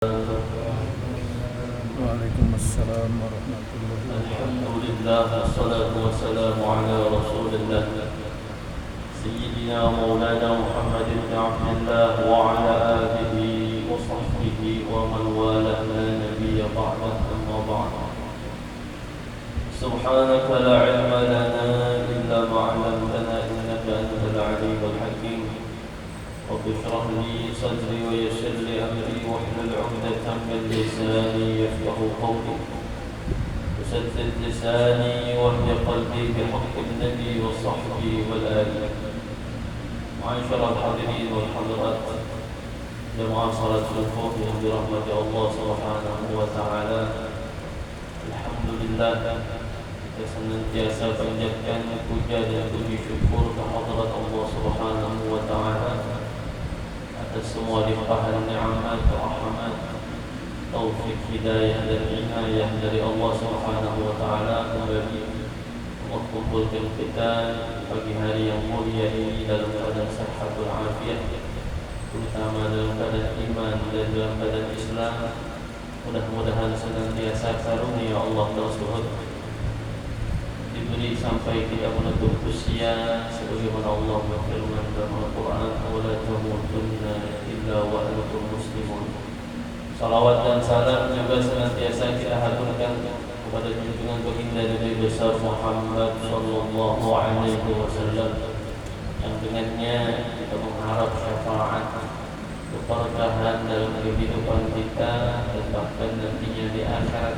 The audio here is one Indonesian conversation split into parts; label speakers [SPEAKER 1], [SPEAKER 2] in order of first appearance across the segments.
[SPEAKER 1] Waalaikumsalam warahmatullahi wabarakatuh.
[SPEAKER 2] Alhamdulillah, wassalatu wassalamu ala rasulillah Sayyidina Maulana Muhammad ibn Abdullah wa ala alihi wa sahbihi wa man wala la nabiyya ba'da amma ba'd. Subhanaka la ilma lana illa ma 'allamtana innaka antal alimul hakim. Rabbi shrah li sadri wa yassir li amri wahlul 'uqdatam min lisani yafqahu qawli. سدد لساني واهد قلبي بحق النبي وصحبه والآل. معاشر الحاضرين والحاضرات، جماعة صلاة الخوف برحمة الله سبحانه وتعالى. Alhamdulillah, kita senantiasa panjatkan puja dan puji syukur kehadirat Allah Subhanahu wa taala atas semua limpahan nikmat, rahmat, taufik, hidayah dan inayah dari Allah Subhanahu wa taala. Kembali Allah kumpulkan kita pagi hari yang mulia ini dalam keadaan sehat walafiat, terutama dalam keadaan iman dan dalam keadaan Islam. Mudah-mudahan senantiasa karunia Allah tersebut diberi sampai kita menutup usia, sebagaimana Allah berfirman dalam Al-Quran, "Wa la tamutunna illa wa antum muslimun." Salawat dan salam juga senantiasa kita haturkan kepada junjungan baginda Nabi besar Muhammad sallallahu alaihi wasallam, yang dengannya kita mengharap syafaat, keberkahan dalam kehidupan kita dan bahkan nantinya di akhirat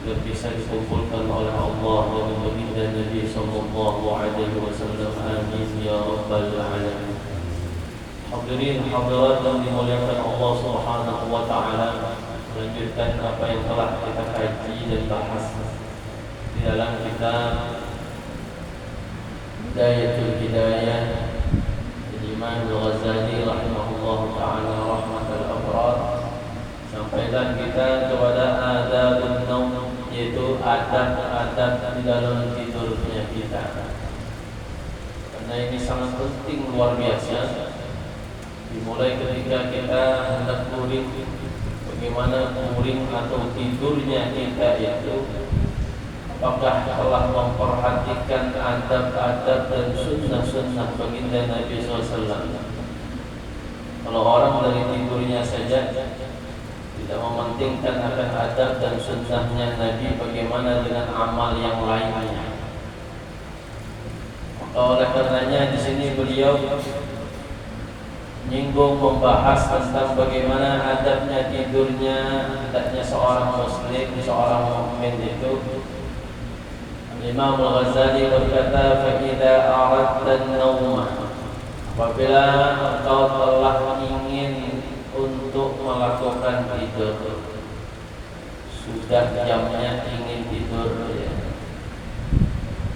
[SPEAKER 2] agar bisa dikumpulkan oleh Allah dan baginda Nabi sallallahu alaihi wasallam. Amin ya rabbal alamin. Hadirin hadirat yang dimuliakan Allah Subhanahu wa taala, melanjutkan apa yang telah kita kaji dan bahas di dalam kitab Bidayatul Hidayah Imam Al-Ghazali rahimahullah taala rahmatal abrar. Sampaikan kita kepada adabun naum, yaitu adab-adab di dalam tidurnya kita, karena ini sangat penting, luar biasa. Dimulai ketika kita hendak touring, bagaimana touring atau tidurnya kita itu, apakah telah memperhatikan adab-adab dan sunnah-sunnah baginda Nabi SAW. Kalau orang dari tidurnya saja tidak mementingkan akan adab dan sunnahnya Nabi, bagaimana dengan amal yang lainnya? Maka oleh karenanya di sini beliau menyinggung, membahas tentang bagaimana adabnya tidurnya hendaknya seorang muslim, seorang mukmin itu. Imam Al-Ghazali berkata, "Fa-idza aradta an-nawma", apabila engkau telah ingin untuk melakukan tidur, sudah jamnya ingin tidur ya.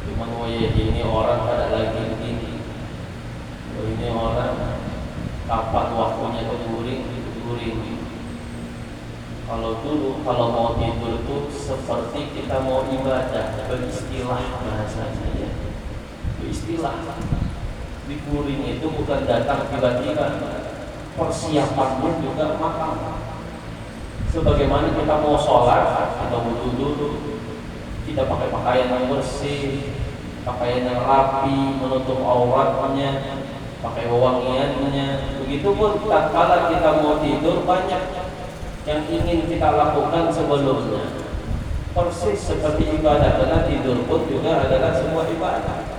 [SPEAKER 2] Cuman ini orang pada lagi ini orang kapan waktunya touring. Kalau dulu kalau mau tidur itu seperti kita mau ibadah, beristilah bahasanya ya. Beristilah. Di touring itu bukan datang tiba-tiba, persiapannya juga matang. Sebagaimana kita mau sholat atau wudu dulu, kita pakai pakaian yang bersih, pakaian yang rapi, menutup auratnya, pakai wewangiannya. Begitupun tatkala kita mau tidur, banyak yang ingin kita lakukan sebelumnya, persis seperti ibadah, karena tidur pun juga adalah sebuah ibadah.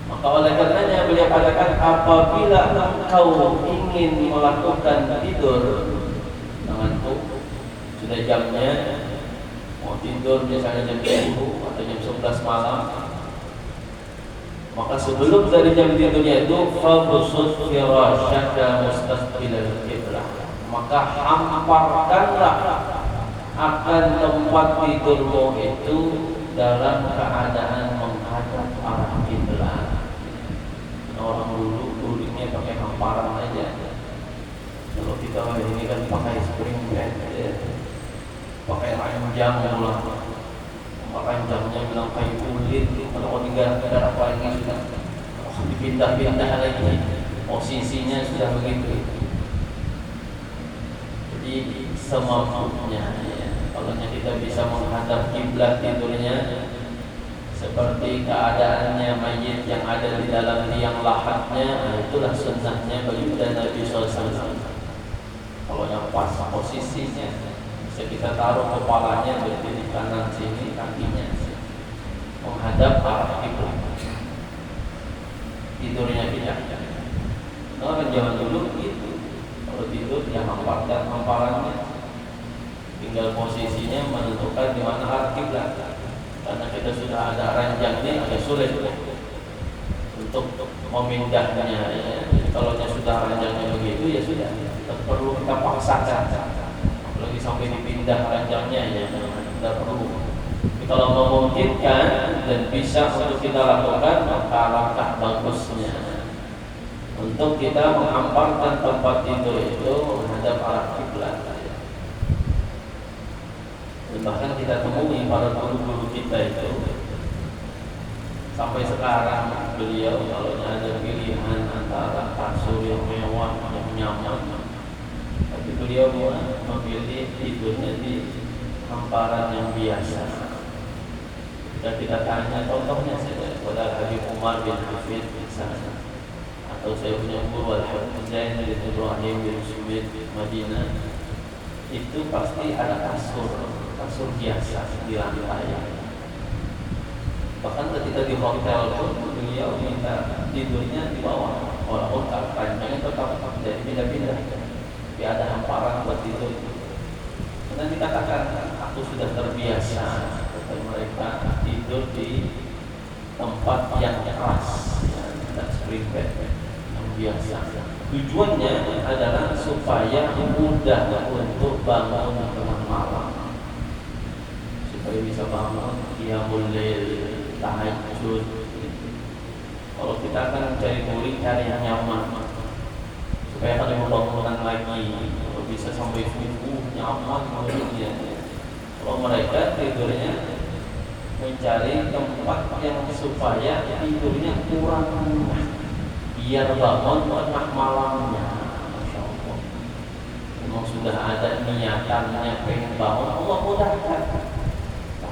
[SPEAKER 2] Maka oleh karenanya beliau katakan, apabila engkau ingin melakukan tidur, jangan sudah jamnya mau tidur misalnya jam 10 atau jam 11 malam, maka sebelum dari jam tidurnya itu, fabsut firasyaka mustaqbilal qiblah, maka hamparkanlah akan tempat tidurmu itu dalam keadaan menghadap arah kiblat. Orang dulu touringnya pakai hamparan aja. Kalau kita ini kan pakai spring bed ya, pakai ranjang ulang, ranjangnya bilang kayu kulit. Kalau negara apa ini sudah dipindah-pindah lagi, posisinya sudah begitu. Jadi Jadi semampunya ya. Kalau kita bisa menghadap kiblat tidurnya seperti keadaannya mayit yang ada di dalam liang lahatnya, itulah sunnahnya baginda Nabi SAW. Kalau yang pas posisinya bisa kita taruh kepalanya di kanan sini, kakinya menghadap arah kiblat. Tidurnya tidak. Orang zaman dulu gitu. Kalau tidur ya hamparkan hamparannya. Tinggal posisinya menentukan di mana arah kiblat. Karena kita sudah ada ranjangnya, agak sulit untuk memindahnya ya. Kalau sudah ranjangnya begitu ya sudah, perlu kita paksakan. Apalagi sampai dipindah ranjangnya ya, tidak perlu. Tapi kalau memungkinkan dan bisa untuk kita lakukan, maka langkah bagusnya untuk kita menghamparkan tempat tidur itu menghadap arah kiblat. Dan bahkan kita temui para guru-guru kita itu sampai sekarang beliau kalau ada pilihan antara kasur yang mewah yang nyaman, tapi beliau memilih tidurnya di hamparan yang biasa. Dan kita tanya contohnya saja kepada Habib Umar bin Hafid misalnya, atau saya punya guru Al-Habib Zain bin Ibrahim bin Sumit Madinah, itu pasti ada kasur biasa di lantai. Bahkan ketika di hotel pun beliau minta tidurnya di bawah, walaupun ranjangnya tetap jadi pindah-pindah, tapi ada hamparan buat tidur. Karena dikatakan aku sudah terbiasa, kata mereka, tidur di tempat yang keras, dan spring bed yang biasa. Tujuannya adalah supaya mudah untuk bangun tengah malam, supaya bisa bangun qiyamul lail, tahajud. Kalau kita akan cari guling, cari yang nyaman, supaya kalau bangunan lagi, kalau bisa sampai subuh nyaman tidurnya. Kalau mereka tidurnya mencari tempat yang supaya tidurnya kurang mudah, biar bangun tengah malamnya. Masya Allah, memang sudah ada niatannya pengen bangun, Allah mudahkan.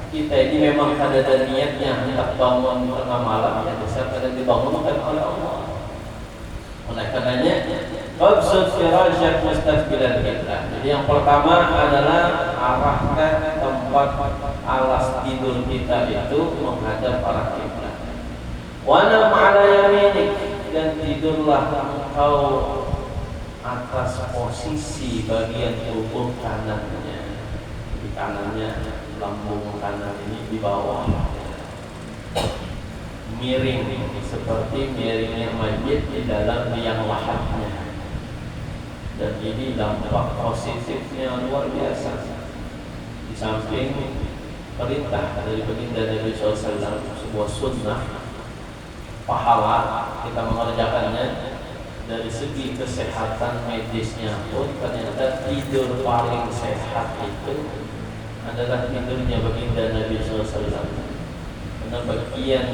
[SPEAKER 2] Kita ini memang ada niatnya hendak bangun tengah malam, ya besar kada dibangunkan oleh Allah. Oleh karenanya qabsud firasyak mustaqbilal qiblah. Jadi yang pertama adalah arahkan tempat alas tidur kita itu menghadap arah kiblat. Wa nam ala yaminik, dan tidurlah engkau atas posisi bagian tubuh kanannya. Di kanannya, lambung kanan ini di bawah, miring seperti miringnya mayit di dalam liang lahatnya. Dan ini dampak positifnya luar biasa. Di samping perintah dari baginda Nabi SAW, sebuah sunnah pahala kita mengerjakannya, dari segi kesehatan medisnya pun ternyata tidur paling sehat itu adalah tidurnya baginda Nabi SAW. Karena bagian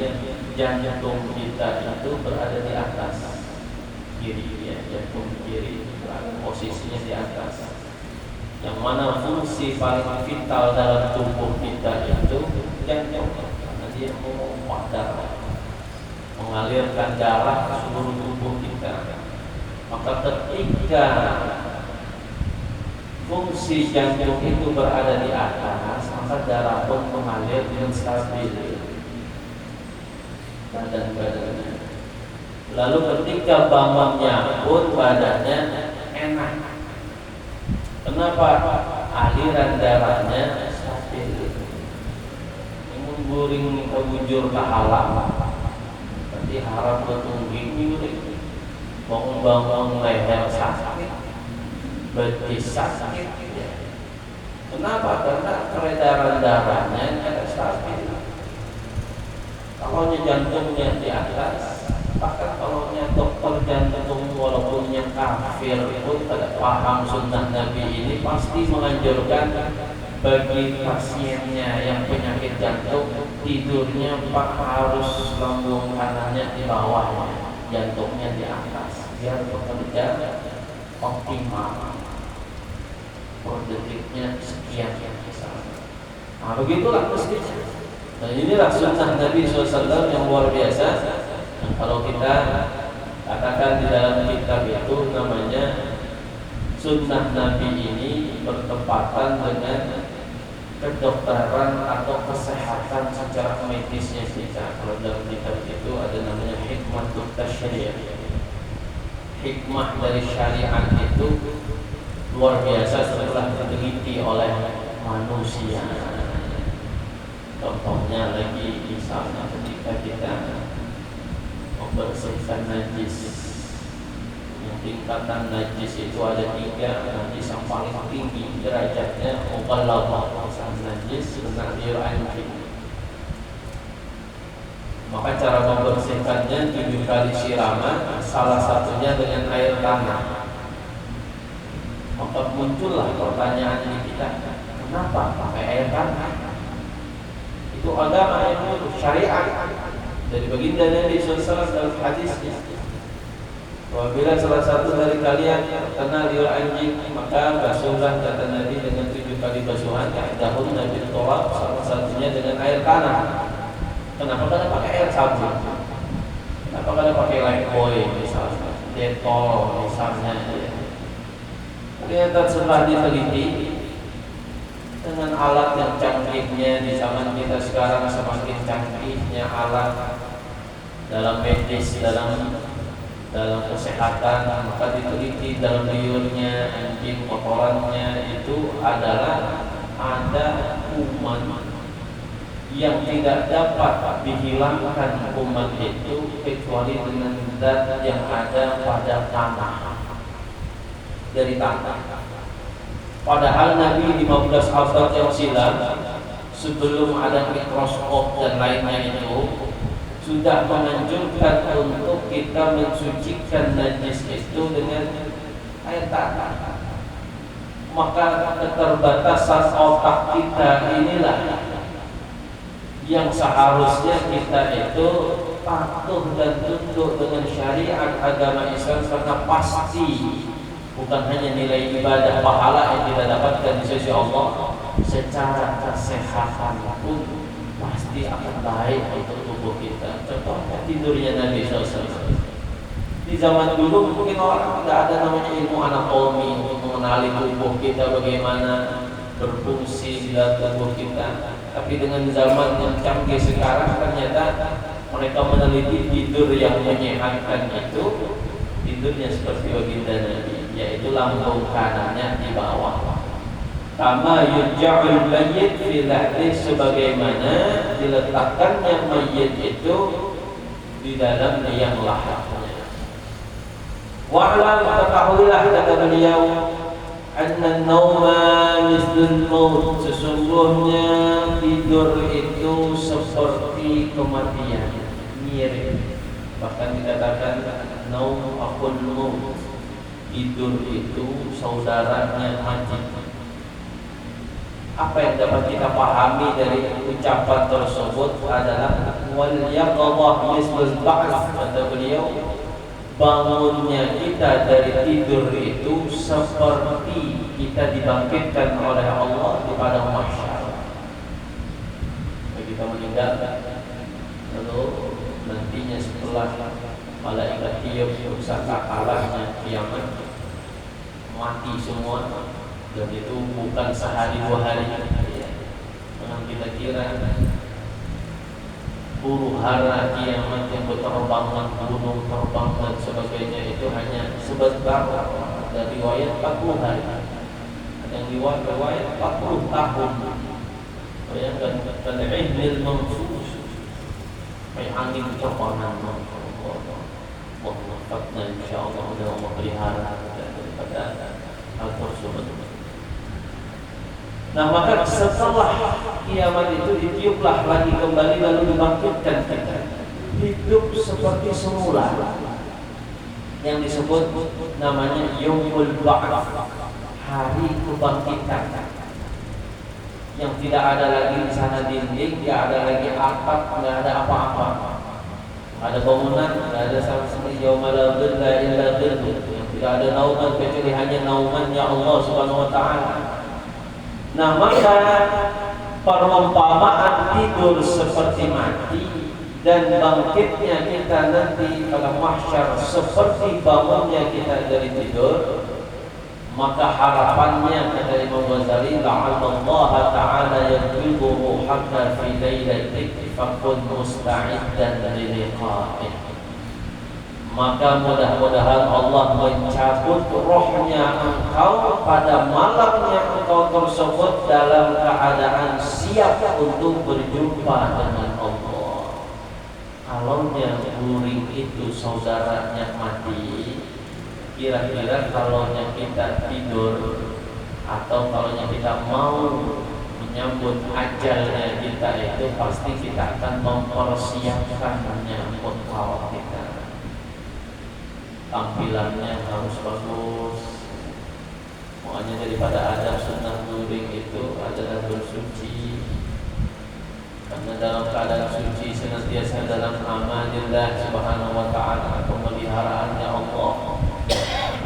[SPEAKER 2] jantung kita itu berada di atas kiri, ya, jantung kiri posisinya di atas. Yang mana fungsi paling vital dalam tubuh kita itu jantung, karena dia memompa darah, mengalirkan darah ke seluruh tubuh kita. Maka ketika fungsi jantung itu berada di atas, maka darah pun mengalir dengan stabil badan-badannya. Lalu ketika bangunnya pun badannya enak. Kenapa? Aliran darahnya stabil. Mengguring ke bujur ke halam, berarti harap bertungging, bangun-bangun leher sakit, betis sakit. Kenapa? Karena peredaran darahnya tidak stabil. Kalau jantungnya di atas, bahkan kalau dokter jantung walaupun yang kafir pun tidak paham sunnah Nabi ini, pasti menganjurkan bagi pasiennya yang penyakit jantung, tidurnya Pak harus lambung kanannya di bawah, jantungnya di atas, biar bekerja optimal. per detiknya sekian misalnya. Nah begitulah mestinya. Dan inilah sunnah Nabi SAW yang luar biasa. Nah, kalau kita katakan di dalam kitab itu namanya sunnah Nabi ini bertepatan dengan kedokteran atau kesehatan secara medisnya kita. Kalau dalam kitab itu ada namanya hikmah tasyri'. Hikmah dari syariat itu luar biasa setelah diteliti oleh manusia. Contohnya lagi misalnya ketika kita membersihkan najis, yang tingkatan najis itu ada 3. Najis yang paling tinggi derajatnya mughalladhah, najis kena liur anjing. Maka cara membersihkannya 7 kali siraman, salah satunya dengan air tanah. Maka muncullah pertanyaan di kita, kenapa pakai air tanah? Itu agama yang syariat dari baginda Nabi SAW dalam hadisnya. Apabila salah satu dari kalian terkena liur anjing, maka basuhlah, kata Nabi, dengan 7 kali basuhan. Dahulu Nabi tolak, salah satunya dengan air tanah. Kenapa kada pakai air sabun? Kenapa kada pakai Lifebuoy misalnya, Dettol misalnya? Ternyata setelah diteliti, dengan alat yang canggihnya di zaman kita sekarang, semakin canggihnya alat dalam medis, dalam kesehatan, maka diteliti dalam liurnya anjing, kotorannya itu adalah ada kuman yang tidak dapat dihilangkan kuman itu kecuali dengan zat yang ada pada tanah, dari tanah. Padahal Nabi 15 abad yang silam, sebelum ada mikroskop dan lainnya itu, sudah menganjurkan untuk kita mensucikan najis itu dengan air tanah. Maka keterbatasan otak kita inilah yang seharusnya kita itu patuh dan tunduk dengan syariat agama Islam, karena pasti bukan hanya nilai ibadah pahala yang kita dapatkan di sisi Allah, secara kesehatan pun pasti akan baik untuk tubuh kita. Contohnya tidurnya Nabi SAW. Di zaman dulu mungkin orang tidak ada namanya ilmu anatomi untuk mengenali tubuh kita bagaimana berfungsi di dalam tubuh kita. Tapi dengan zaman yang canggih sekarang, ternyata mereka meneliti tidur yang menyehatkan itu tidurnya seperti baginda Nabi, yaitu lambung kanannya di bawah. Kama yuj'al mayyit fi lahdi, sebagaimana diletakkannya mayyit itu di dalam liang lahatnya. Wa'lam, ketahuilah, kata beliau, anna an-nawma mislul maut, sesungguhnya tidur itu seperti kematian, mirip. Bahkan dikatakan naum akhul maut, tidur itu saudaranya mati. Apa yang dapat kita pahami dari ucapan tersebut adalah wal yaqadhah mislul ba'ts, kata beliau, bangunnya kita dari tidur itu seperti kita dibangkitkan oleh Allah di padang mahsyar. Kita meninggal, lalu nantinya setelah malaikat tiup sangkakalahnya kiamat, mati semua, dan itu bukan sehari 2 hari. Jangan kita kira huru hara kiamat yang berterbangan, gunung terbang dan sebagainya itu hanya sebentar. Ada riwayat 40 hari, ada yang riwayat 40 tahun. Bayangkan, al-ilmil manfus, kayak angin terbangan. Allah wafatna insyaallah dalam memelihara daripada hal tersebut. Nah, maka setelah kiamat itu ditiuplah lagi kembali, lalu dibangkitkan kita hidup seperti semula, yang disebut namanya yaumul ba'ts, hari kebangkitan, yang tidak ada lagi di sana dinding, tidak ada lagi atap, tidak ada apa-apa, ada bangunan, tidak ada sama sekali. Yauma la dhilla illa dhilluh, yang tidak ada nauman kecuali hanya naumannya Allah Subhanahu wa taala. Nah maka perumpamaan tidur seperti mati dan bangkitnya kita nanti pada mahsyar seperti bangunnya kita dari tidur, maka harapannya kata Imam Ghazali, la'allallah ta'ala yadribu ruhaka fi lailatik fakun musta'iddan liliqa'ih. Maka mudah-mudahan Allah mencabut rohnya engkau pada malamnya engkau tersebut dalam keadaan siap untuk berjumpa dengan Allah. Kalaunya guring itu saudaranya mati, kira-kira kalaunya kita tidur atau kalaunya kita mau menyambut ajalnya kita itu, pasti kita akan mempersiapkan menyambut maut kita. Tampilannya harus bagus. Makanya daripada adab sunnah guring itu adalah bersuci, karena dalam keadaan suci senantiasa dalam amanillah subhanahu wa ta'ala, pemeliharaannya Allah.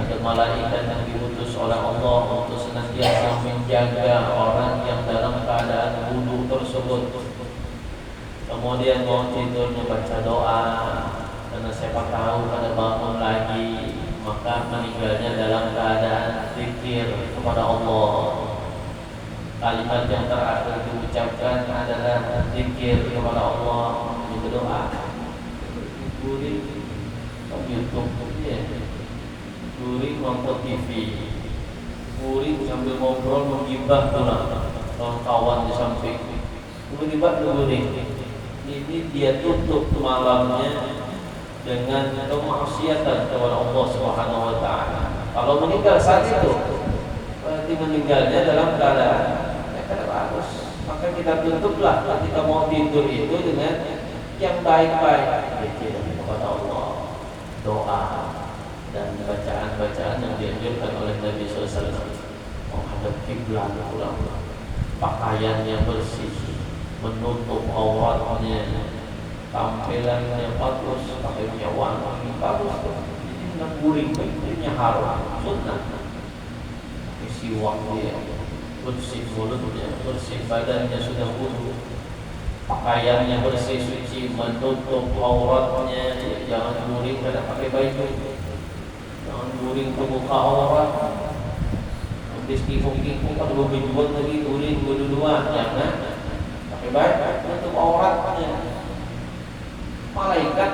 [SPEAKER 2] Ada malaikat yang diutus oleh Allah untuk senantiasa menjaga orang yang dalam keadaan wudu tersebut. Kemudian mau tidurnya baca doa, karena siapa tahu pada bangun lagi maka meninggalnya dalam keadaan zikir kepada Allah. Kalimat yang terakhir diucapkan adalah zikir kepada Allah, berdoa. Guring YouTube, guring nonton TV, guring sambil ngobrol menggibah kawan di samping. Guring. Ini dia tutup malamnya dengan kemaksiatan kepada Allah Subhanahu wa taala. Kalau meninggal saat itu, berarti meninggalnya dalam keadaan bagus. Maka kita tutuplah ketika mau tidur itu dengan yang baik-baik, zikir kepada Allah, doa dan bacaan-bacaan yang dianjurkan oleh Nabi SAW. Menghadap kiblat pula, pakaiannya bersih, menutup auratnya, tampilannya bagus, pakaiannya wangi bagus, ini guring, ini haram, sunnah. Siwak dia, bersih mulutnya, bersih badannya sudah wudu, pakaiannya bersih suci, menutup auratnya. Jangan guring kada pakai baju, jangan guring ke muka aurat. Habis kipung-kipung pada berjuang lagi guring berdua, jangan pakai baju, menutup auratnya. Malaikat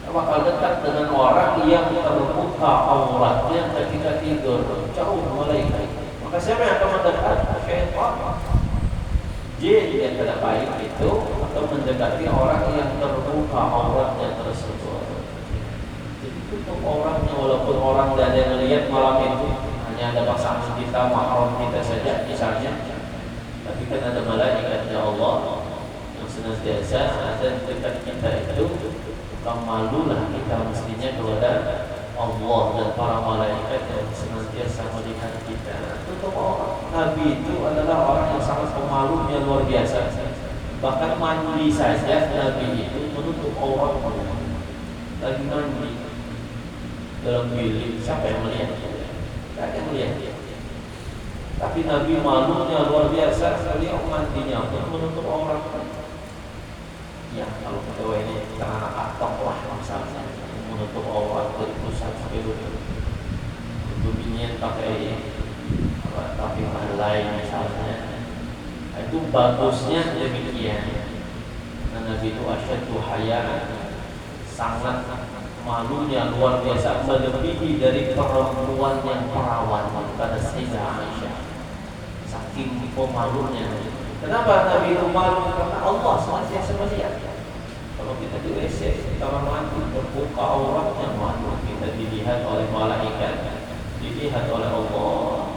[SPEAKER 2] bakal dekat dengan orang yang terbuka auratnya ketika tidur, jauh malaikat. Maka siapa yang akan mendekat? Syaitan. Jin yang tidak baik itu atau mendekati orang yang terbuka auratnya tersebut. Jadi tutup auratnya, walaupun orang tidak ada yang melihat malam itu, hanya ada pasangan kita, mahram kita saja misalnya, tapi kan ada malaikatnya Allah yang senantiasa ada dekat kita itu. Bukan malulah kita mestinya kepada Allah dan para malaikat yang senantiasa melihat kita. Tutup aurat. Nabi itu adalah orang yang sangat pemalunya luar biasa. Bahkan mandi saja Nabi itu menutup auratnya. Lagi mandi dalam bilik, siapa yang melihat? Tidak ada yang melihat dia. Tapi Nabi malunya luar biasa. Beliau mandinya pun menutup aurat. Ya, kalau pegawai ini kita anak atong lah misalnya, menutup aurat dari pusat sampai lutut, tubuhnya pakai tapi malai misalnya, itu bagusnya demikian. Karena Nabi itu asyaddu haya, sangat malunya luar biasa, melebihi dari perempuan yang perawan pada Sayyidah Aisyah. Saking pemalunya. Kenapa Nabi itu malu? Karena Allah senantiasa melihat. Kalau kita di WC, di kamar mandi, terbuka auratnya, malu. Kita dilihat oleh malaikat, dilihat oleh Allah.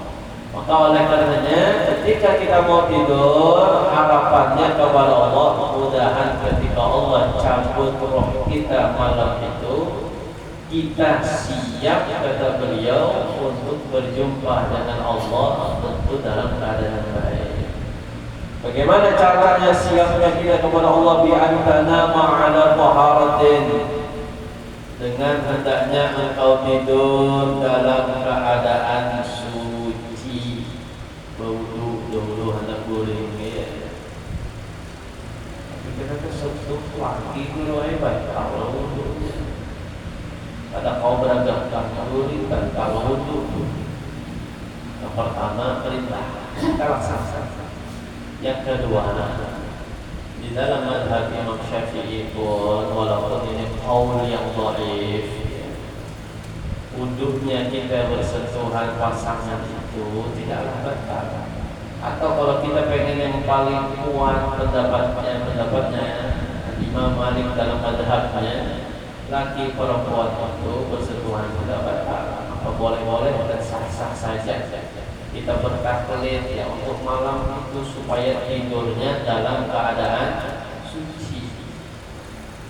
[SPEAKER 2] Maka oleh karenanya, ketika kita mau tidur, harapannya kepada Allah, mudah-mudahan ketika Allah cabut roh kita malam itu, kita siap, kata beliau, untuk berjumpa dengan Allah, tentu dalam keadaan baik. Bagaimana caranya siapnya kita kepada Allah? Bi'antana ma'ala taharatin, dengan hendaknya engkau tidur dalam keadaan suci, berwudu dulu hendak guring ya. Tapi kita kesentuh lagi dulu baik kalau wudhunya. Ada kau beragam guring dan kalau wudhu. Yang pertama perintah kita laksanakan. Yang kedua, di dalam mazhab Imam Syafi'i pun walaupun ini qaul yang dhaif, wudhunya kita bersentuhan pasangan itu tidaklah batal. Atau kalau kita pengen yang paling kuat pendapatnya Imam Malik dalam mazhabnya, laki perempuan itu bersentuhan tidak batal. Apa boleh-boleh dan sah-sah saja. Kita bertaklid ya untuk malam itu supaya tidurnya dalam keadaan suci.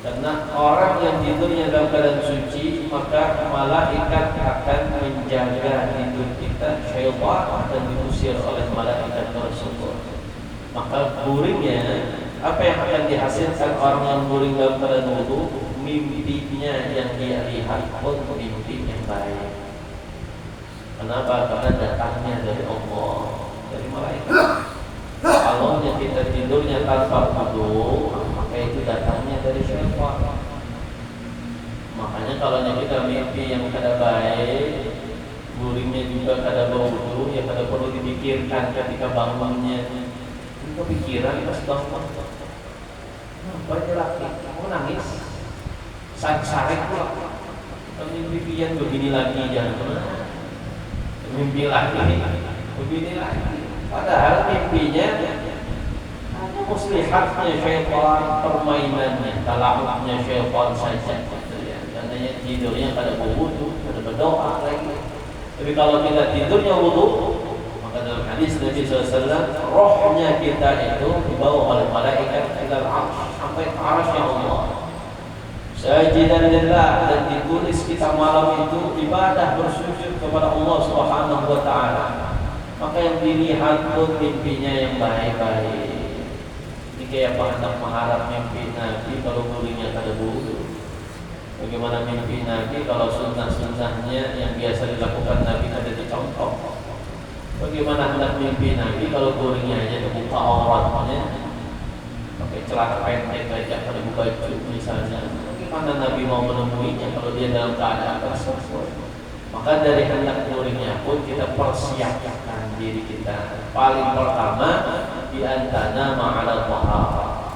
[SPEAKER 2] Karena orang yang tidurnya dalam keadaan suci, maka malaikat akan menjaga tidur kita, syaitan dan diusir oleh malaikat tersebut. Maka guringnya, apa yang akan dihasilkan orang yang guring dalam keadaan wudu, mimpinya yang dia lihat pun mimpi yang baik. Kenapa? Karena datangnya dari Allah, dari malaikat. Kalau kita tidurnya tanpa wudu, maka itu datangnya dari syaitan. Makanya kalau kita mimpi yang kada baik, guringnya juga kada berwudu, ya kada perlu dipikirkan ketika bangunnya. Ini kepikiran pas bangun. Apa ini laki? Mau nangis? Sarik-sarik pula. Kalau mimpi yang begini lagi jangan. Mimpi lagi, begini lagi. Padahal mimpinya hanya muslihatnya syaitan, permainannya, talaknya syaitan saja. Karena tidurnya kada berwudu, kada berdoa lagi. Tapi kalau kita tidurnya wudu, maka dalam hadis Nabi SAW, rohnya kita itu dibawa oleh malaikat ilal arsh sampai ke arshnya Allah. Sajidan lillah, dan ditulis kita malam itu ibadah bersujud kepada Allah Subhanahu wa taala. Maka yang dilihat pun mimpinya yang baik-baik. Ini kayak anak mengharap mimpi Nabi kalau guringnya kada wudu. Bagaimana mimpi Nabi kalau sunnah-sunnahnya yang biasa dilakukan Nabi kada dicontoh. Bagaimana hendak mimpi Nabi kalau guringnya aja terbuka auratnya, pakai celana pendek aja kada buka baju misalnya. Mana Nabi mau menemuinya kalau dia dalam keadaan tersebut? Maka dari hendak guringnya pun kita persiapkan diri kita. Paling pertama di antara ma'ala tahara.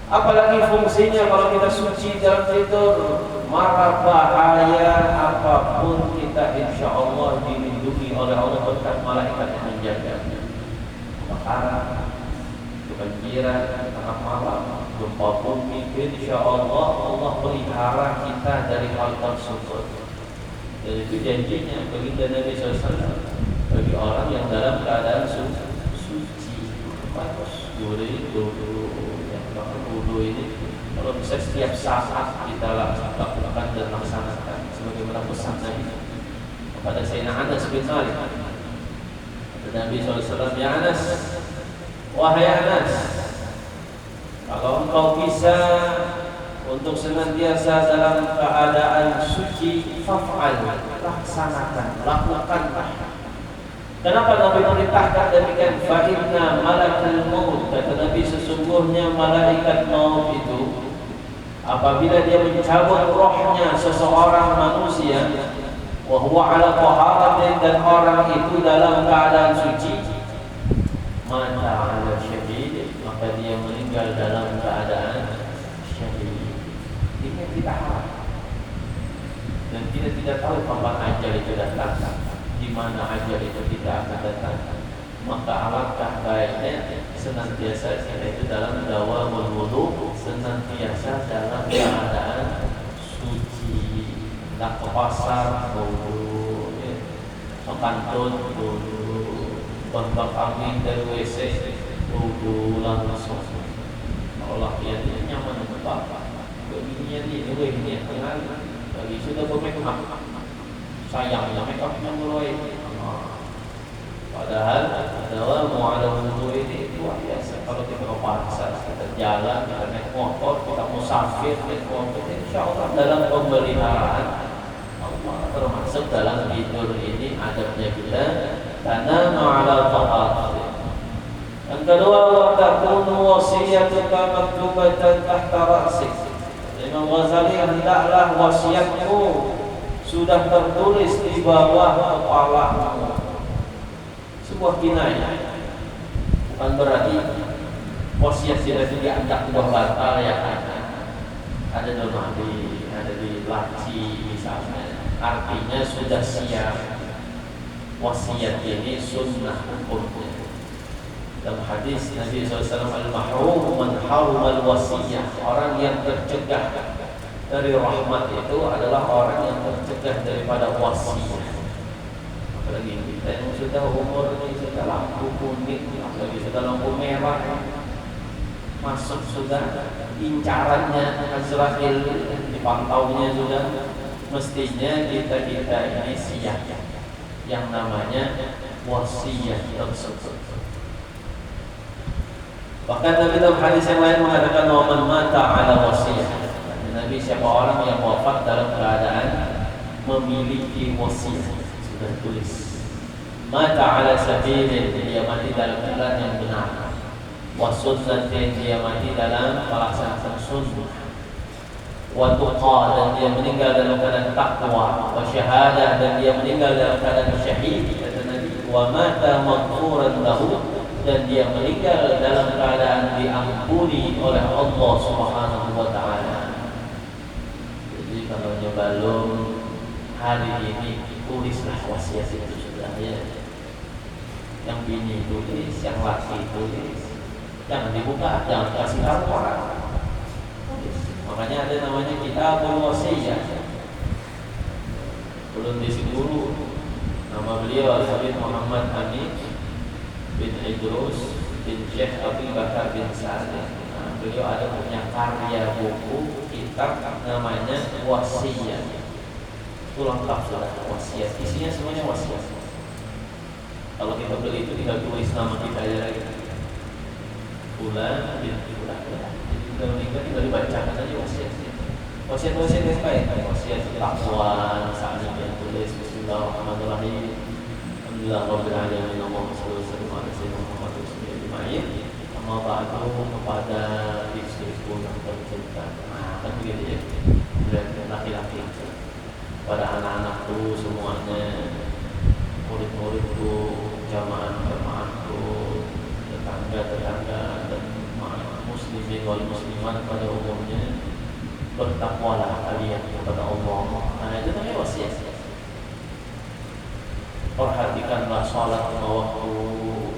[SPEAKER 2] Apalagi fungsinya kalau kita suci dalam tidur, mara bahaya apapun kita insya Allah dilindungi oleh Allah berkat malaikat yang menjaganya. Kebakaran, kebanjiran, tengah malam, gempa bumi, insya Allah pelihara kita dari hal tersebut. Dan itu janjinya bagi Nabi SAW, bagi orang yang dalam keadaan suci. Bagus, yang wudu ini kalau bisa setiap saat kita lakukan dan laksanakan sebagaimana pesan Nabi kepada Sayyidina Anas bin Malik. Nabi SAW, ya Anas, wahai Anas, kalau engkau bisa untuk senantiasa dalam keadaan suci, faf'al, laksanakan, lakukanlah. Kenapa Nabi memerintahkan demikian? Fa inna malakal maut, kata Nabi, sesungguhnya malaikat maut itu apabila dia mencabut rohnya seseorang manusia, wa huwa ala taharatin, dan orang itu dalam keadaan suci, mata ala syahid, maka dia meninggal dalam keadaan syahid. Ini kita harap. Dan kita tidak tahu kapan ajal itu datang, di mana ajal itu tidak akan datang. Maka alangkah baiknya senantiasa kita itu dalam dawamul wudu, senantiasa dalam keadaan suci. Tak ke pasar wudu, ke kantor wudu, kontak angin dari WC wudu langsung. Allah ya nyaman apa? Begininya ini kenal. Bagi sudah bermake up, sayangnya make upnya mulai. Padahal adalah mu'ala wudu ini luar biasa. Kalau kita ke pasar, kita jalan, kita naik motor, kita musafir, naik motor, insya Allah dalam pemeliharaan Allah, termasuk dalam tidur ini adabnya kita. Karena mu'ala tahat, Yang kedua, wa takunu wasiyatuka maktubatan tahta ra'sik. Imam Ghazali, hendaklah wasiatmu sudah tertulis di bawah kepalamu. Sebuah kinayah. Bukan berarti wasiat tidak dianggap sebuah batal ya. Ada dalam hadis, ada di laci misalnya. Artinya sudah siap. Wasiat ini sunnah hukumnya. Dalam hadis Nabi SAW, al-mahrum man harumal wasiyah. Orang yang tercegah dari rahmat itu adalah orang yang tercegah daripada wasiat. Apalagi kita yang sudah umur ini sudah lampu kuning, apalagi sudah lampu merah, masuk sudah incarannya Azrail, dipantaunya sudah. Mestinya kita ini siap yang namanya wasiat tersebut. Bahkan Nabi dalam hadis yang lain mengatakan, wa man mata ala wasiyah. Nabi, siapa orang yang wafat dalam keadaan memiliki wasiat, sudah tulis. Mata ala sabilin, dia mati dalam jalan yang benar. Wa sunnatin, dia mati dalam melaksanakan sunnah. Wa tuqa, dan dia meninggal dalam keadaan takwa. Wa syahadah, dan dia meninggal dalam keadaan syahid, kata Nabi. Wa mata maghfuran lahu, dan dia meninggal dalam keadaan diampuni oleh Allah Subhanahu wa taala. Jadi kalau belum hari ini, tulislah wasiat itu sudah ya. Yang bini tulis, yang laki tulis. Jangan dibuka, jangan kasih tahu orang. Makanya ada namanya kitabul wasiyah. Belum diisi dulu. Nama beliau Habib Muhammad Hamid bin Idrus bin Syekh Abu Bakar bin Saleh. Beliau ada punya karya buku kitab namanya Wasiyah. Itu lengkap sudah wasiat. Isinya semuanya wasiat. Kalau kita beli itu tinggal tulis nama kita aja lagi. Bulan bin bulan. Kalau tinggal dibacakan aja wasiat. Wasiat yang baik. Wasiat takwa misalnya yang tulis Bismillahirrahmanirrahim. Alhamdulillah rabbil alamin. Allahumma shalli wa sallim ala sayyidina Muhammad wa sallam ajma'in. Amma ba'du, kepada istriku yang tercinta. Kan begitu ya. Dan laki-laki. Pada anak-anakku semuanya, murid-muridku, jamaah-jamaahku, tetangga-tetangga dan muslimin wal muslimat pada umumnya, bertakwalah kalian kepada Allah. Nah, itu namanya wasiat. Perhatikanlah sholat lima waktu,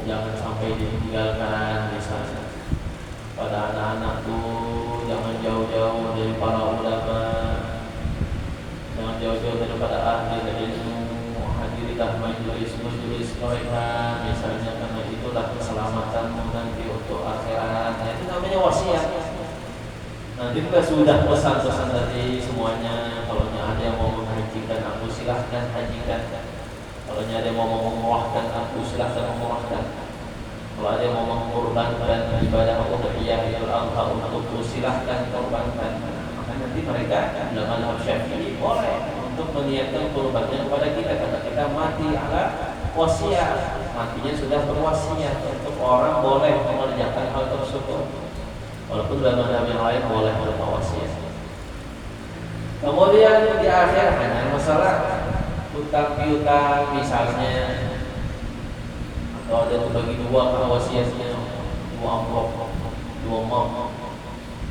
[SPEAKER 2] jangan sampai ditinggalkan di sana. Pada anak-anakku, jangan jauh-jauh dari para ulama, jangan jauh-jauh daripada ahli ilmu. Hadirilah majelis mereka misalnya, karena itulah keselamatanmu nanti untuk akhirat. Nah, itu namanya wasiat. Nanti kita sudah pesan-pesan tadi semuanya. Kalau ada yang mau menghajikan aku, silahkan hajikan. Kalau ada yang mau mengumrahkan aku, silahkan umrahkan. Kalau ada yang mau mengorbankan ibadah udhiyah Idul Adha untukku, silahkan korbankan. Maka nanti mereka dalam mazhab Syafi'i boleh untuk meniatkan kurbannya kepada kita, karena kita mati ala wasiat. Matinya sudah berwasiat. Untuk orang boleh mengerjakan hal tersebut, walaupun dalam mazhab yang lain boleh berwasiat. Kemudian di akhir hanya masalah utang piutang misalnya, atau ada terbagi dua karena wasiatnya, dua amplop, dua map,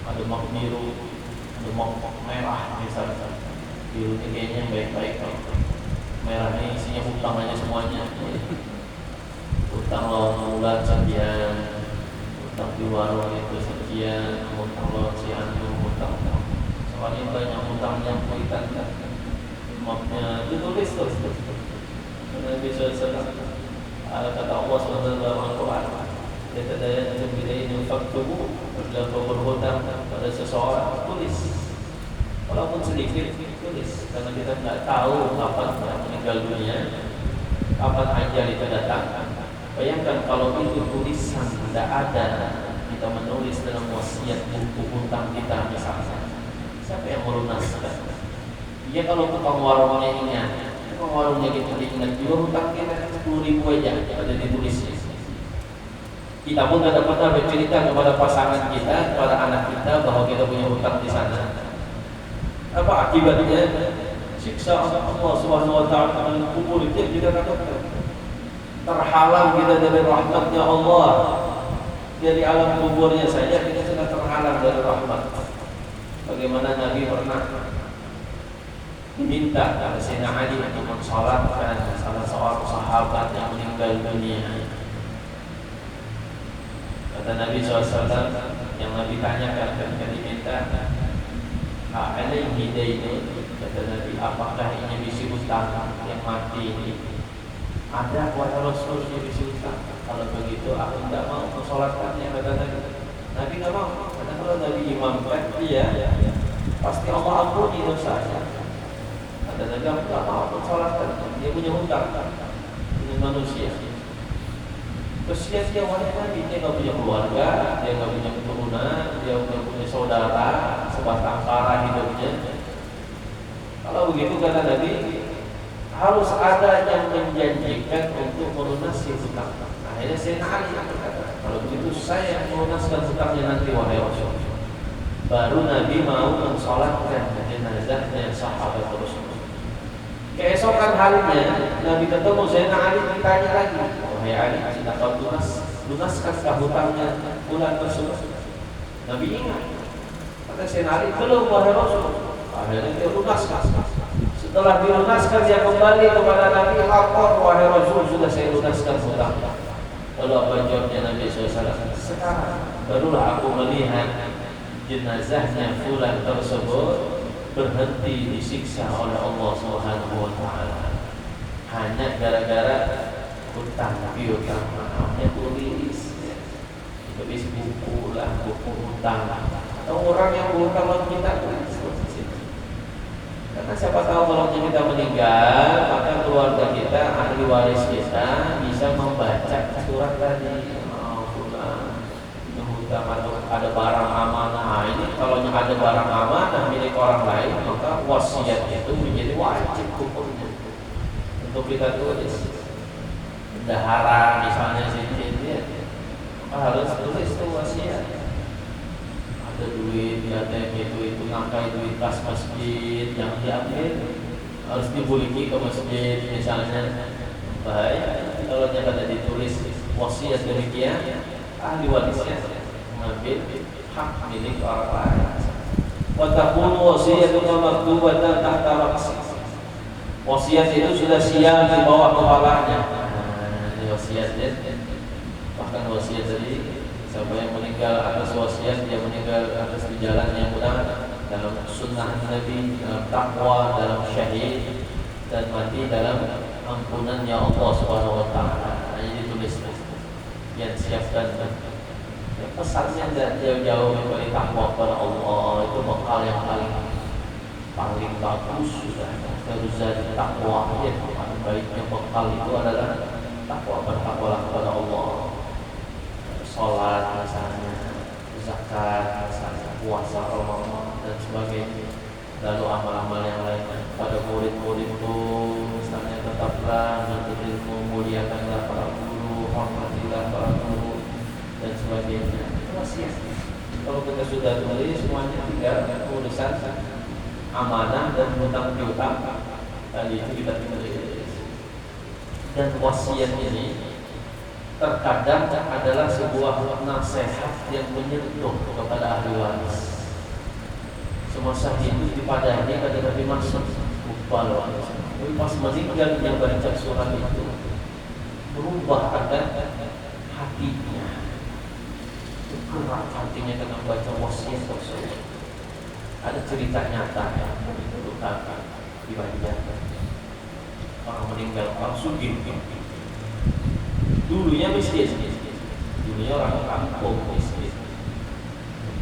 [SPEAKER 2] ada map biru, ada map merah misalnya. Biru ini kayaknya yang baik-baik, merah ini isinya hutang aja semuanya. Hutang lo bulan sekian, hutang di warung itu sekian, hutang lo si anu, hutang soalnya banyak hutangnya kuitan kan. Mapnya itu tulis terus. Nabi SAW, kata Allah SWT dalam Al-Quran, dia tadaya jembidain faktubu, dalam berhutang pada seseorang, tulis. Walaupun sedikit, tulis. Karena kita tidak tahu kapan orang meninggal dunia, kapan ajal itu datang. Bayangkan kalau itu tulisan tidak ada, kita menulis dalam wasiat buku hutang kita misalnya, siapa yang melunaskan? Ya kalau tukang warungnya ingat, tukang warungnya kita ingat juga hutang kita 10.000 aja ada ditulisnya. Kita pun tidak pernah bercerita kepada pasangan kita, kepada anak kita bahwa kita punya hutang di sana. Apa akibatnya? Siksa Allah Subhanahu wa taala dalam kubur itu kita takutkan. Terhalang kita dari rahmatnya Allah. Dari alam kuburnya saja kita sudah terhalang dari rahmat. Bagaimana Nabi pernah diminta oleh Sayyidina Ali untuk mensalatkan salah seorang sahabat yang meninggal dunia. Kata Nabi SAW, yang Nabi tanyakan ketika diminta, alaihi dainun, kata Nabi, apakah ini bisi hutang yang mati ini? Ada wahai Rasul yang bisi hutang. Kalau begitu aku tidak mau mensolatkannya, kata Nabi. Nabi tidak mau. Karena kalau Nabi imamkan dia, pasti Allah ampuni dosanya. Kata Nabi, aku tidak mau mensolatkan. Dia punya hutang dengan manusia. Kesian dia wahai Nabi, dia nggak punya keluarga, dia nggak punya keturunan, dia nggak punya saudara, sebatang kara hidupnya. Kalau begitu kata Nabi, harus ada yang menjanjikan untuk melunasi hutang. Akhirnya Sayyidina Ali berkata, kalau begitu saya melunaskan hutangnya nanti wahai Rasul. Baru Nabi mau mensolatkan jenazahnya sahabat Rasul. Keesokan harinya Nabi ketemu Sayyidina Ali, ditanya lagi, wahai Ali, sudah kau lunaskah hutangnya bulan tersebut? Nabi ingat. Kata Sayyidina Ali, belum wahai Rasul. Akhirnya dia lunaskan. Setelah dilunaskan dia kembali kepada Nabi, lapor wahai Rasul, sudah saya lunaskan hutang. Lalu apa jawabnya Nabi SAW? Sekarang barulah aku melihat jenazahnya fulan tersebut berhenti disiksa oleh Allah Subhanahu wa taala hanya gara-gara hutang piutang. Maafnya tulis buku lah, buku hutang. Atau orang yang berhutang sama kita tulis. Karena siapa tahu kalau kita meninggal, maka keluarga kita, ahli waris kita bisa membaca surat tadi. Atau ada barang amanah. Ini kalau ada barang amanah milik orang lain, maka wasiat itu menjadi wajib hukumnya untuk kita tulis. Bendahara misalnya sini, maka harus tulis itu wasiat. Ada duit, ada itu ngangkai duit kas masjid yang diambil harus dibuliki ke masjid misalnya. Bahaya kalau ada ditulis wasiat demikian, ahli warisnya mengambil hak milik orang lain. Wa takunu wasiyatuka maktubatan tahta ra'si. Wasiat itu sudah siap di bawah kepalanya. Ini wasiatnya. Bahkan wasiat tadi, siapa yang meninggal atas wasiat, dia meninggal atas di jalan yang benar, dalam sunnah Nabi, dalam takwa, dalam syahid, dan mati dalam ampunannya Allah Subhanahu wa taala. Ini ditulis yang siapkan. Pesannya tidak jauh-jauh dari takwa kepada Allah, itu bekal yang paling bagus sudah. Terus dari takwa ya, paling baiknya bekal itu adalah takwa, bertakwalah kepada Allah. Salat misalnya, zakat misalnya, puasa Ramadan dan sebagainya. Lalu amal-amal yang lain pada murid-murid itu misalnya tetaplah menuntut ilmu, muliakanlah para guru, hormatilah para guru dan sebagainya. Itu wasiat. Kalau kita sudah tulis semuanya, tinggal urusan amanah dan hutang piutang tadi itu kita tulis. Dan wasiat ini terkadang adalah sebuah nasihat yang menyentuh kepada ahli waris. Semasa hidup dipadanya ketika dimaksud lupa loh. Tapi pas meninggal dia baca surat itu, berubah ada hatinya. Gerak hatinya dengan baca wasiat tersebut. Ada cerita nyata yang dulu kakak di Banjar. Orang meninggal, orang sugih. Dulunya miskin, dulunya orang kampung miskin.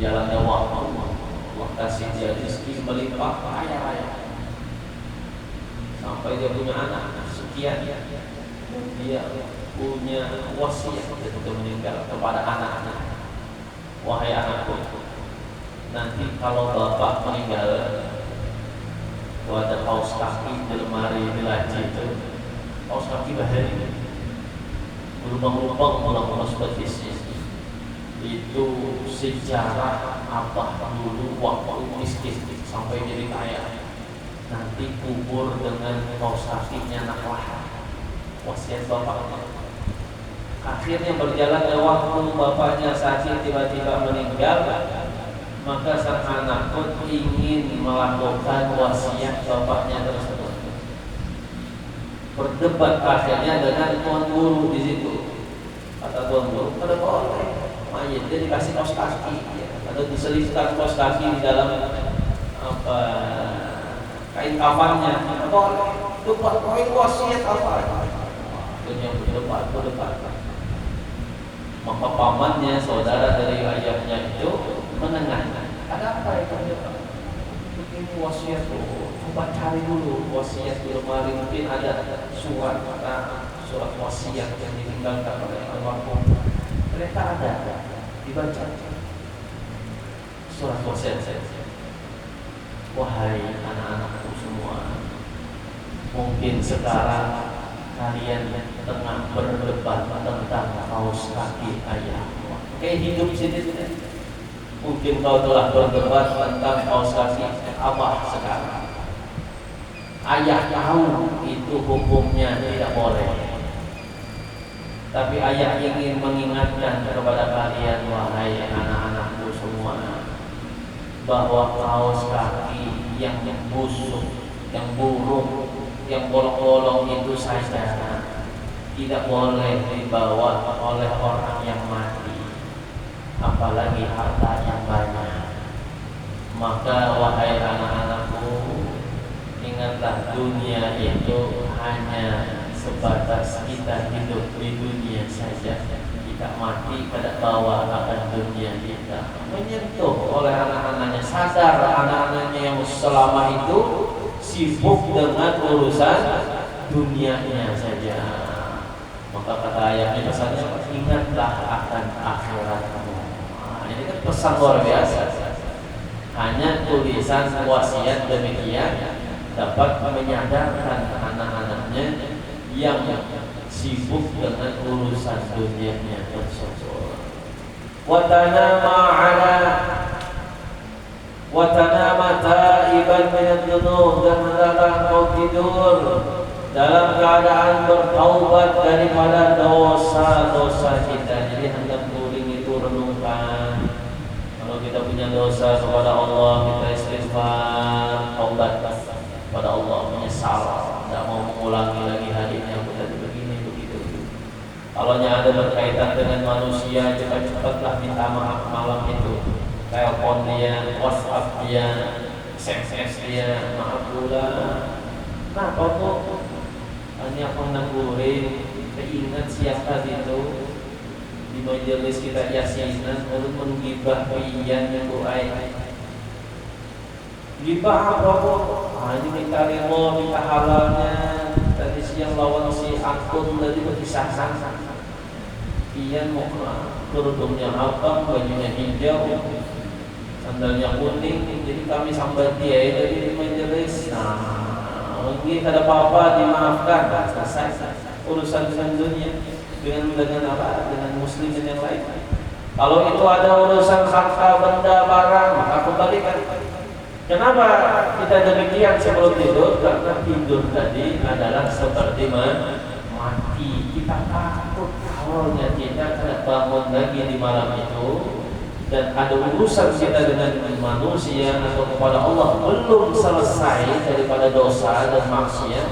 [SPEAKER 2] Jalannya waktu, Allah kasih dia rezeki melimpah kaya-raya. Sampai dia punya anak sekian, dia punya wasiat ketika meninggal kepada anak-anak. Wahai anakku, nanti kalau bapak meninggal, ada kaos kaki di lemari di laci itu, kaos kaki bahari, berlubang-lubang pulang-pulang seperti sejarah abah dulu waktu miskin sampai jadi kaya, nanti kubur dengan kaos kakinya naklah, wasiat bapaknya. Akhirnya berjalan waktu, bapaknya sakit tiba-tiba meninggal, maka sang anak pun ingin melakukan wasiat bapaknya tersebut. Berdebat akhirnya dengan tuan guru di situ. Kata tuan guru, pada boleh mayat dia dikasih kaos kaki, ya, atau diselipkan kaos kaki di dalam apa kain kafannya. Boleh. Itu poin wasiat apa? Dunia berdebat. Maka pamannya, saudara dari ayahnya itu menengah. Ada apa itu? Ini wasiat tuh. Coba cari dulu wasiat di lemari, mungkin ada surat wasiat yang ditinggalkan oleh almarhum. Ternyata ada, dibaca surat wasiat. Wahai anak-anakku semua, mungkin sekarang kalian tengah berdebat tentang kaos kaki ayah. Kayak hidup sini. Mungkin kau telah berdebat tentang kaos kaki abah sekarang. Ayah tahu itu hukumnya tidak boleh, tapi ayah ingin mengingatkan kepada kalian, wahai anak-anakku semua, bahwa kaos kaki yang busuk, yang buruk, yang bolong-bolong itu saja tidak boleh dibawa oleh orang yang mati, apalagi harta yang banyak. Maka wahai anak-anakku, ingatlah dunia itu hanya sebatas kita hidup di dunia saja. Kita mati pada bawa akan dunia kita. Menyentuh oleh anak-anaknya, sadar anak-anaknya yang selama itu sibuk dengan urusan dunianya saja. Maka kata ayahnya pesannya, ingatlah akan akhiratmu. Ini kan pesan luar biasa. Hanya tulisan wasiat demikian dapat menyadarkan anak-anaknya yang sibuk dengan urusan dunianya tersebut. Watanama taiban minad dzunub, dan hendaklah kau tidur dalam keadaan bertaubat daripada dosa-dosa kita. Jadi hendak guling itu renungkan. Kalau kita punya dosa kepada Allah, kita istighfar, taubat pada Allah, menyesal, tidak mau mengulangi lagi harinya aku tadi begini begitu. Kalau ada berkaitan dengan manusia, cepat-cepatlah minta maaf malam itu. Telepon dia, WhatsApp dia, SMS dia, maaf pula. Nah, kok hanya penganggurin, keingat siang tadi itu di majelis kita yasinan, lalu menggibah pian yang buai. Gibah apa kok? Ini minta remo, minta halalnya. Tadi siang lawan si akun tadi berkisahkan. Pian mau kerudungnya apa, bajunya hijau, sandalnya kuning, jadi kami sambat dia dari majelis. Nah, mungkin ada apa-apa dimaafkan, selesai urusan dengan dunia, dengan apa, dengan muslim dan yang lain. Kalau itu ada urusan harta benda barang, maka kembalikan. Kenapa kita demikian sebelum tidur? Karena tidur tadi adalah seperti mati. Kita takut kalau kita tidak bangun lagi di malam itu, dan ada urusan kita dengan manusia atau kepada Allah belum selesai daripada dosa dan maksiat,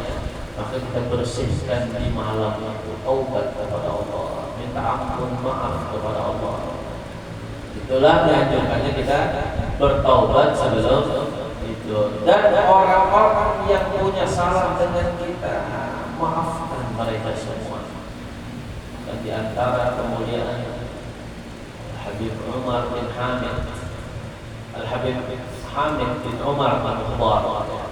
[SPEAKER 2] maka kita bersihkan di malam itu, taubat kepada Allah, minta ampun, maaf kepada Allah. Itulah dianjurkannya kita bertaubat sebelum tidur. Dan orang-orang yang punya salah dengan kita, maafkan mereka semua. Dan di antara kemuliaan Habib Umar bin Hamid, Al-Habib Hamid bin Umar bin Khattab,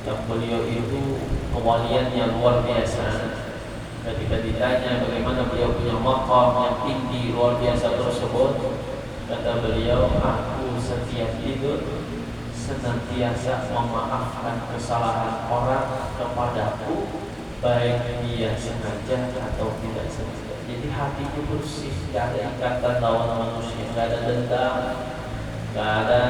[SPEAKER 2] yang beliau itu kewaliannya luar biasa. Ketika ditanya bagaimana beliau punya maqam yang tinggi luar biasa tersebut, kata beliau, aku setiap tidur senantiasa memaafkan kesalahan orang kepadaku, baik dia sengaja atau tidak sengaja. Jadi hati itu bersih, tidak ada ikatan lawan manusia, tidak ada dendam, tidak ada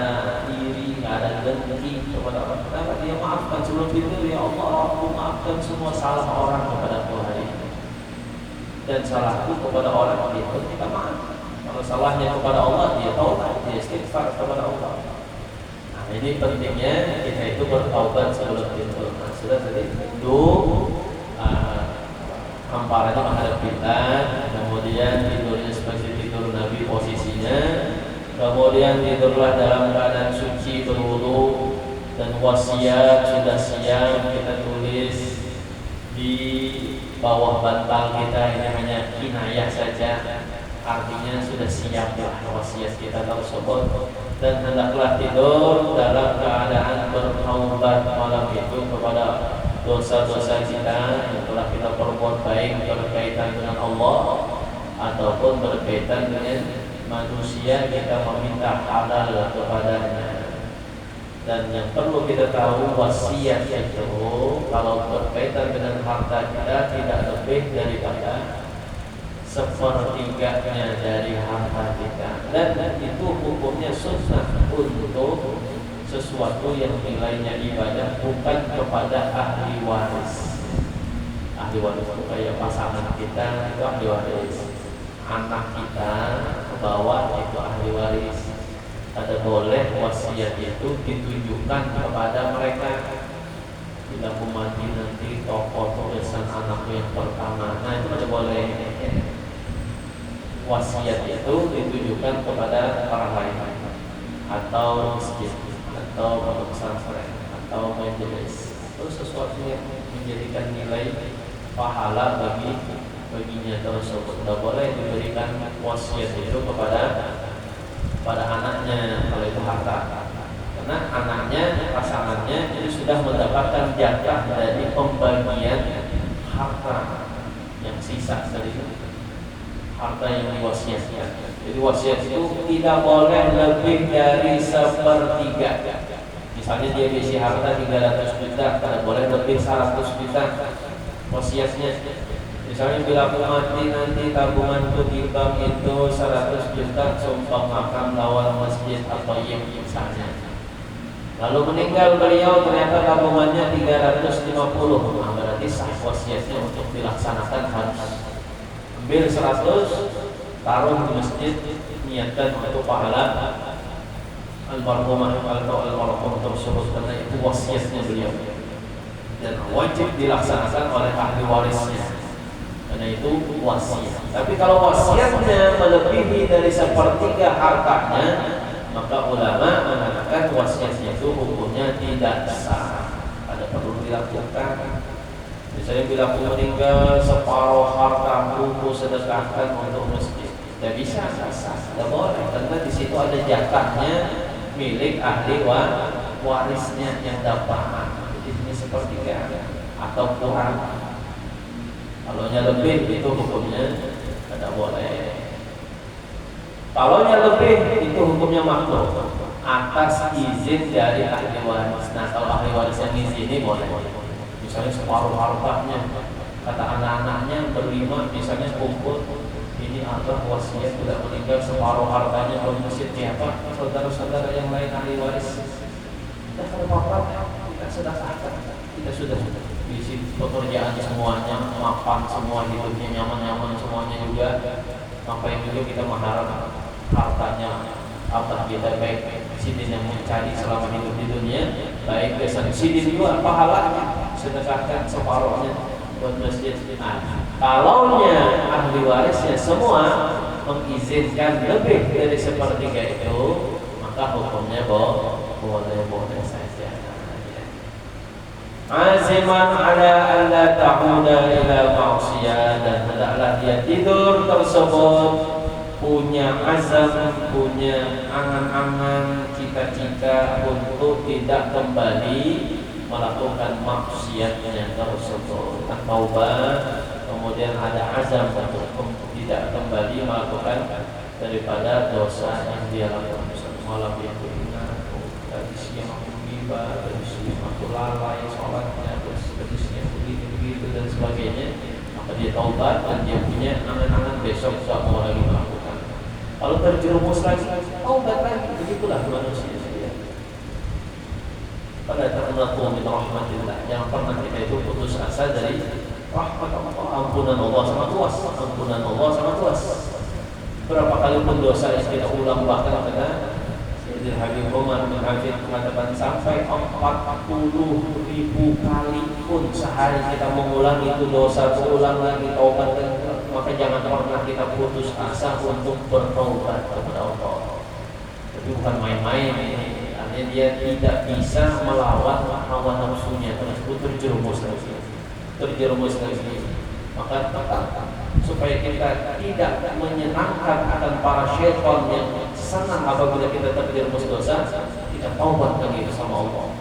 [SPEAKER 2] iri, tidak ada dengki kepada orang. Kenapa dia maafkan sebelum tidur? Ya Allah, aku maafkan semua salah orang kepada aku hari ini, dan salahku kepada orang dia pun minta maaf. Kalau salahnya kepada Allah, dia taubat, dia istighfar kepada Allah. Nah, ini pentingnya kita itu bertaubat sebelum tidur. Nah, sudah tadi tidur, hamparannya menghadap kita, kemudian tidurnya seperti tidur Nabi posisinya, kemudian tidurlah dalam keadaan suci berwudu, dan wasiat sudah siap kita tulis di bawah bantal kita. Ini hanya kinayah saja, artinya sudah siap wasiat kita tersebut. Dan hendaklah tidur dalam keadaan bertaubat malam itu kepada dosa-dosa kita yang telah kita perbuat, baik berkaitan dengan Allah ataupun berkaitan dengan manusia, kita meminta halal kepadanya. Dan yang perlu kita tahu, wasiat itu kalau berkaitan dengan harta kita tidak lebih daripada sepertiganya dari harta kita, dan itu hukumnya sunnah untuk sesuatu yang nilainya ibadah, bukan kepada ahli waris. Ahli waris itu kayak pasangan kita, itu ahli waris. Anak kita ke bawah, itu ahli waris. Ada boleh wasiat itu ditujukan kepada mereka. Bila aku mati nanti toko tulisan anakku yang pertama, nah itu ada boleh. Wasiat itu ditujukan kepada orang lain, atau masjid, atau pondok pesantren, atau majelis, atau sesuatu yang menjadikan nilai pahala baginya tersebut. Tidak boleh diberikan wasiat itu kepada anaknya kalau itu harta, karena anaknya, pasangannya itu sudah mendapatkan jatah dari pembagian harta yang sisa dari harta yang diwasiatkan. Jadi wasiat itu tidak boleh lebih dari sepertiga. Misalnya dia isi harta 300 juta, tidak boleh lebih 100 juta wasiatnya. Misalnya bila aku mati nanti tabunganku di bank itu 100 juta, sumpah makam lawan masjid atau yang misalnya. Lalu meninggal beliau, ternyata tabungannya 350, nah berarti sah wasiatnya untuk dilaksanakan harus ambil 100, taruh di masjid, niatkan untuk pahala almarhumah atau almarhum tersebut, karena itu wasiatnya beliau dan wajib dilaksanakan oleh ahli warisnya, karena itu wasiat. Tapi kalau wasiatnya melebihi dari sepertiga hartanya, maka ulama mengatakan wasiatnya itu hukumnya tidak sah. Ada perlu dilakukan. Misalnya bila aku meninggal, separuh hartaku aku sedekahkan untuk masjid, tidak bisa, tidak boleh, karena di situ ada jatahnya milik ahli warisnya yang dapat. Jadi ini sepertiga atau kurang. Kalau lebih itu hukumnya tidak boleh. Kalau lebih itu hukumnya makruh atas izin dari ahli waris. Nah, kalau ahli waris yang izini boleh. Misalnya separuh hartanya, kata anak-anaknya berlima, misalnya kumpul, ini abah wasiat tidak meninggal separuh hartanya ke masjid, siapa saudara-saudara yang lain ahli waris, kita kalau apa-apa kita sedekahkan, kita sudah isi pekerjaan semuanya, mapan semua, hidupnya nyaman-nyaman semuanya juga, ngapain juga kita mengharap hartanya abah kita baik sidin yang mencari selama hidup di dunia, baik besan sidin juga pahalanya, sedekahkan separuhnya buat masjid. Nah, kalaunya ahli warisnya semua mengizinkan lebih dari sepertiga itu, maka hukumnya boleh saja. Aziman ala alla ta'uda ila ma'siyah, dan hendaklah dia tidur tersebut punya azam, punya angan-angan, cita-cita untuk tidak kembali melakukan maksiatnya tersebut. Taubat, kemudian ada azam untuk tidak kembali melakukan daripada dosa yang dia lakukan. Malam itu dari siang aku gibah, dari siang aku lalai sholatnya, dari siang begitu dan sebagainya. dia taubat dan dia punya angan-angan besok tidak mau lagi melakukan. Kalau terjerumus lagi, taubat lagi. Begitulah manusia. Pada taqnatu min rahmatillah. Jangan pernah kita itu putus asa dari rahmat Allah. Ampunan Allah sangat luas. Ampunan Allah sangat luas. Berapa kali pun dosa yang kita ulang, bahkan kata Sayyidina Habib Umar bin Hafid mengatakan sampai 40.000 kali pun sehari kita mengulang itu dosa, berulang lagi taubat, maka jangan pernah kita putus asa untuk bertaubat kepada Allah. Tapi bukan main-main ini. Dia tidak bisa melawan hawa nafsunya tersebut, terjerumus lagi. Maka tetap supaya kita tidak menyenangkan akan para syaitan yang senang apabila kita terjerumus dosa, kita taubat lagi sama Allah,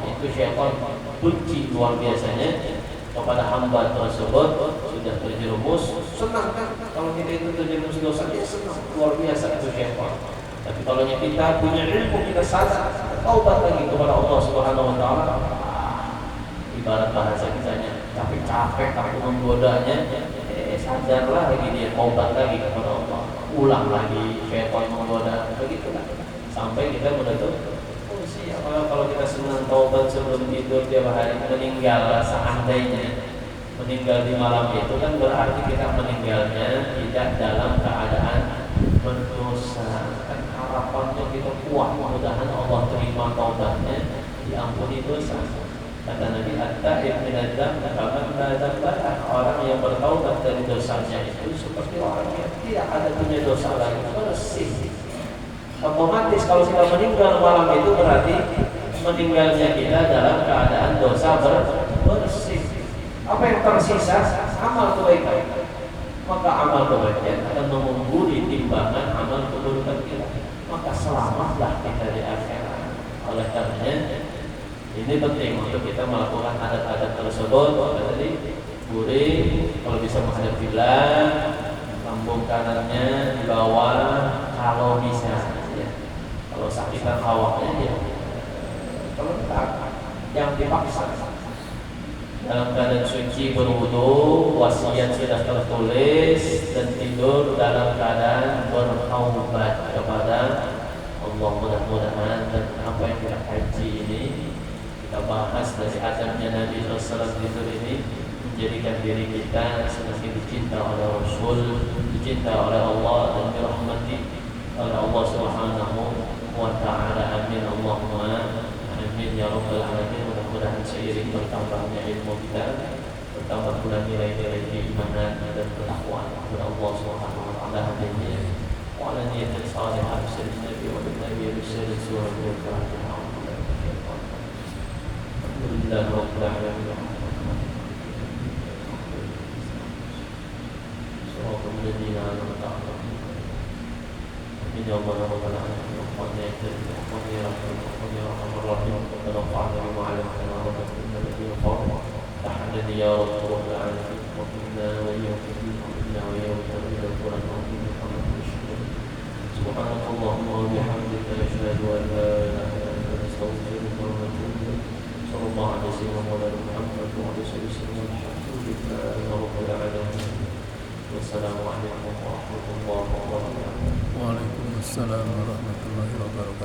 [SPEAKER 2] itu syaitan benci luar biasanya kepada hamba tersebut. Sudah terjerumus, senang kan kalau kita itu terjerumus dosa, dia senang luar biasa itu syaitan. Tapi kalau kita punya ilmu, kita sadar, taubat lagi kepada Allah Subhanahu wa taala. Ibarat bahasa kisahnya, capek-capek tapi menggodanya, sadarlah lagi dia, taubat lagi kepada Allah. Ulang lagi syaitan menggoda, begitulah. Sampai kita menutup. Oh siapa kalau kita senang taubat sebelum tidur tiap hari, meninggal seandainya meninggal di malam itu kan berarti kita meninggalnya tidak dalam keadaan berdosa. Harapannya kita kuat, mudah-mudahan Allah terima taubatnya, diampuni dosa. Kata Nabi, at-taib minadz dzambi kaman la dzamba. Orang yang bertaubat dari dosanya itu seperti orang yang tidak ada punya dosa lagi, bersih. Otomatis kalau kita meninggal malam itu berarti meninggalnya kita dalam keadaan dosa bersih. Apa yang tersisa? Amal kebaikan. Maka amal kebaikan akan mengungguli timbangan amal keburukan kita. Maka selamatlah kita di akhirat. Oleh karenanya ini penting untuk kita melakukan adat-adat tersebut. Tadi guring, kalau bisa menghadap kiblat, lambung kanannya di bawah kalau bisa. Ya. Kalau sakitan awaknya ya, kalau tidak yang dipaksa. Dalam keadaan suci berwudu, wasiat sudah tertulis, dan tidur dalam keadaan bertaubat kepada Allah. Mudah-mudahan dan apa yang kita kaji ini, kita bahas dari adabnya Nabi SAW tidur ini, menjadikan diri kita semakin dicinta oleh Rasul, dicinta oleh Allah, dan dirahmati oleh Allah Subhanahu wa ta'ala. Amin Allahumma amin ya rabbal alamin. Mudah-mudahan seiring bertambahnya ilmu kita, bertambah pula nilai-nilai keimanan dan ketakwaan kepada Allah Subhanahu wa taala. Hadanya wa ala niyatin salihah bismillah nabi wa nabi bisyari surah al-Fatihah. Alhamdulillah rabbil alamin. Subhanal ladzina an'amta 'alaihim. Amin ya rabbal alamin. تحمدني يا رب العالمين وقنا وإياك وقنا وإياك إلى القرآن العظيم. سبحانك اللهم وبحمدك أشهد أن لا إله إلا أنت أستغفرك وأتوب إليك. صلى الله على سيدنا مولانا محمد وعلى آله وسلم. الحمد لله رب العالمين. والسلام عليكم ورحمة الله وبركاته.
[SPEAKER 1] Waalaikumsalam warahmatullahi wabarakatuh.